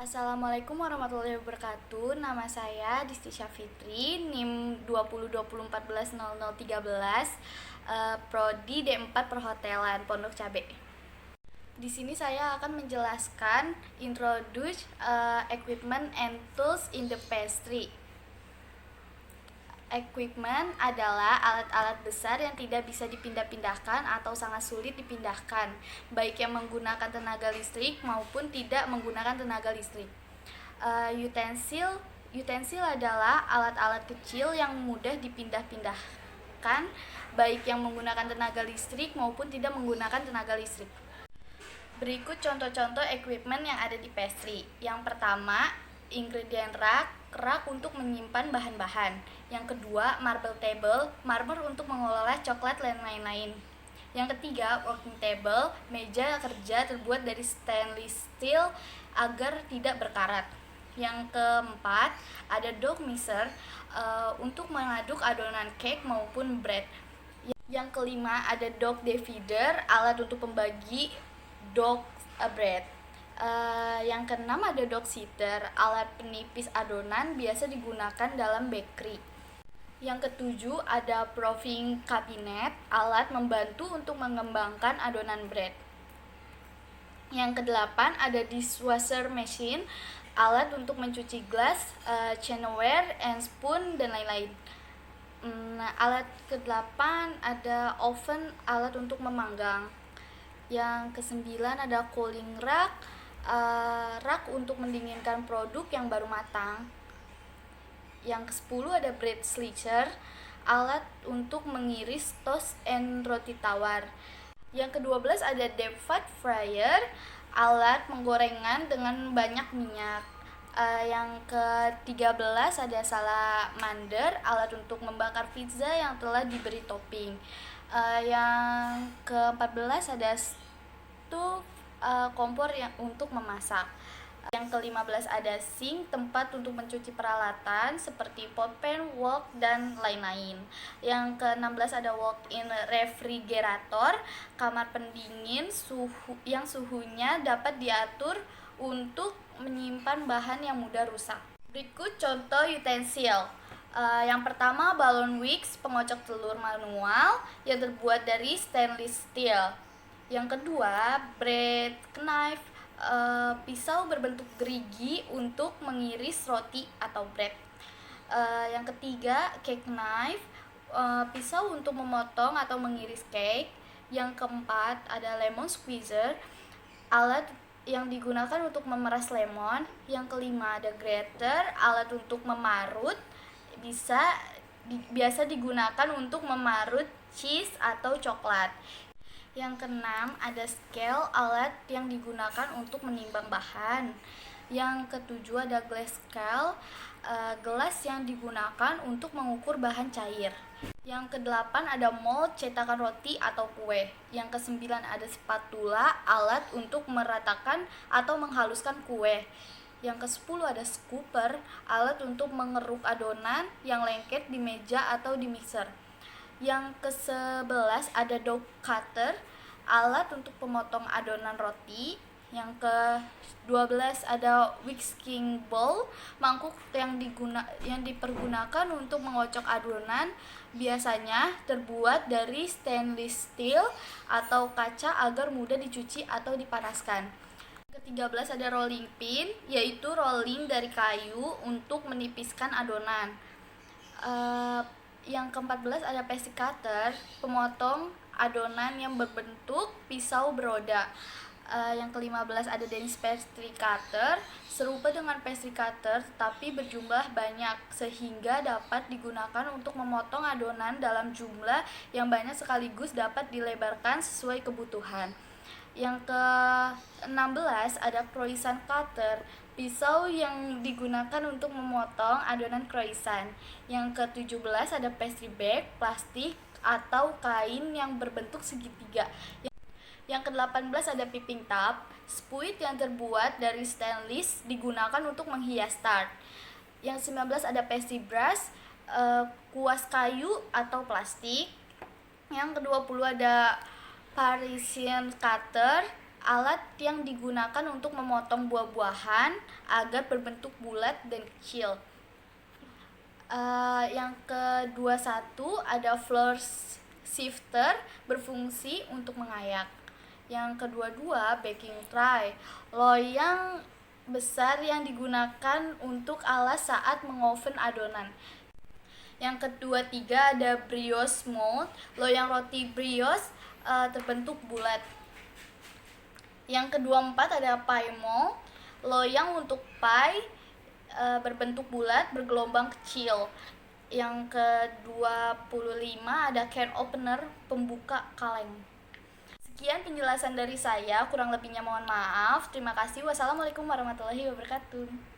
Assalamualaikum warahmatullahi wabarakatuh. Nama saya Disti Syafitri, NIM 2020140013, prodi D4 Perhotelan Pondok Cabe. Di sini saya akan menjelaskan introduce equipment and tools in the pastry. Equipment adalah alat-alat besar yang tidak bisa dipindah-pindahkan atau sangat sulit dipindahkan, baik yang menggunakan tenaga listrik maupun tidak menggunakan tenaga listrik. Utensil adalah alat-alat kecil yang mudah dipindah-pindahkan, baik yang menggunakan tenaga listrik maupun tidak menggunakan tenaga listrik. Berikut contoh-contoh equipment yang ada di pastry. Yang pertama, ingredient rak untuk menyimpan bahan-bahan. Yang kedua, marble table untuk mengolah coklat dan lain-lain. Yang ketiga, working table, meja kerja terbuat dari stainless steel agar tidak berkarat. Yang keempat, ada dough mixer untuk mengaduk adonan cake maupun bread. Yang kelima, ada dough divider, alat untuk membagi dough bread. Yang keenam, ada dough sitter, alat penipis adonan biasa digunakan dalam bakery. Yang ketujuh, ada proofing cabinet, alat membantu untuk mengembangkan adonan bread. Yang kedelapan, ada dishwasher machine, alat untuk mencuci gelas, channelware, and spoon, dan lain-lain. Alat kedelapan, ada oven, alat untuk memanggang. Yang kesembilan, ada cooling rak untuk mendinginkan produk yang baru matang. Yang ke-10 ada bread slicer, alat untuk mengiris toast and roti tawar. Yang ke-12 ada deep fat fryer, alat penggorengan dengan banyak minyak. Yang ke-13 ada salamander, alat untuk membakar pizza yang telah diberi topping. Yang ke-14 ada stove, kompor yang untuk memasak. Yang ke-15 ada sink, tempat untuk mencuci peralatan seperti pot pan, wok, dan lain-lain. Yang ke-16 ada walk-in refrigerator, kamar pendingin yang suhunya dapat diatur untuk menyimpan bahan yang mudah rusak. Berikut contoh utensil. Yang pertama, balloon wicks, pengocok telur manual yang terbuat dari stainless steel. Yang kedua, bread knife, pisau berbentuk gerigi untuk mengiris roti atau bread. Yang ketiga, cake knife, pisau untuk memotong atau mengiris cake. Yang keempat, ada lemon squeezer, alat yang digunakan untuk memeras lemon. Yang kelima, ada grater, alat untuk memarut, biasa digunakan untuk memarut cheese atau coklat. Yang keenam, ada scale, alat yang digunakan untuk menimbang bahan. Yang ketujuh, ada glass scale, gelas yang digunakan untuk mengukur bahan cair. Yang kedelapan, ada mold, cetakan roti atau kue. Yang kesembilan, ada spatula, alat untuk meratakan atau menghaluskan kue. Yang ke-10 ada scooper, alat untuk mengeruk adonan yang lengket di meja atau di mixer. Yang ke-11 ada dough cutter, alat untuk memotong adonan roti. Yang ke-12 ada whisking bowl, mangkuk yang dipergunakan untuk mengocok adonan, biasanya terbuat dari stainless steel atau kaca agar mudah dicuci atau dipanaskan. Ke-13 ada rolling pin, yaitu rolling dari kayu untuk menipiskan adonan. Yang ke-14 ada pastry cutter, pemotong adonan yang berbentuk pisau beroda. Yang ke-15 ada Danish pastry cutter, serupa dengan pastry cutter tetapi berjumlah banyak sehingga dapat digunakan untuk memotong adonan dalam jumlah yang banyak sekaligus dapat dilebarkan sesuai kebutuhan. Yang ke-16 ada croissant cutter, pisau yang digunakan untuk memotong adonan croissant. Yang ke-17 ada pastry bag, plastik atau kain yang berbentuk segitiga. Yang ke-18 ada piping top, spuit yang terbuat dari stainless digunakan untuk menghias tart. Yang 19 ada pastry brush, kuas kayu atau plastik. Yang ke-20 ada Parisian cutter, alat yang digunakan untuk memotong buah-buahan agar berbentuk bulat dan kecil. Yang kedua ada flour sifter, berfungsi untuk mengayak. Yang kedua baking tray, loyang besar yang digunakan untuk alas saat mengoven adonan. Yang ketiga ada brioche mold, loyang roti brioche terbentuk bulat. Yang keempat ada pie mold, loyang untuk pie berbentuk bulat bergelombang kecil. Yang ke-25 ada can opener, pembuka kaleng. Sekian penjelasan dari saya, kurang lebihnya mohon maaf. Terima kasih. Wassalamualaikum warahmatullahi wabarakatuh.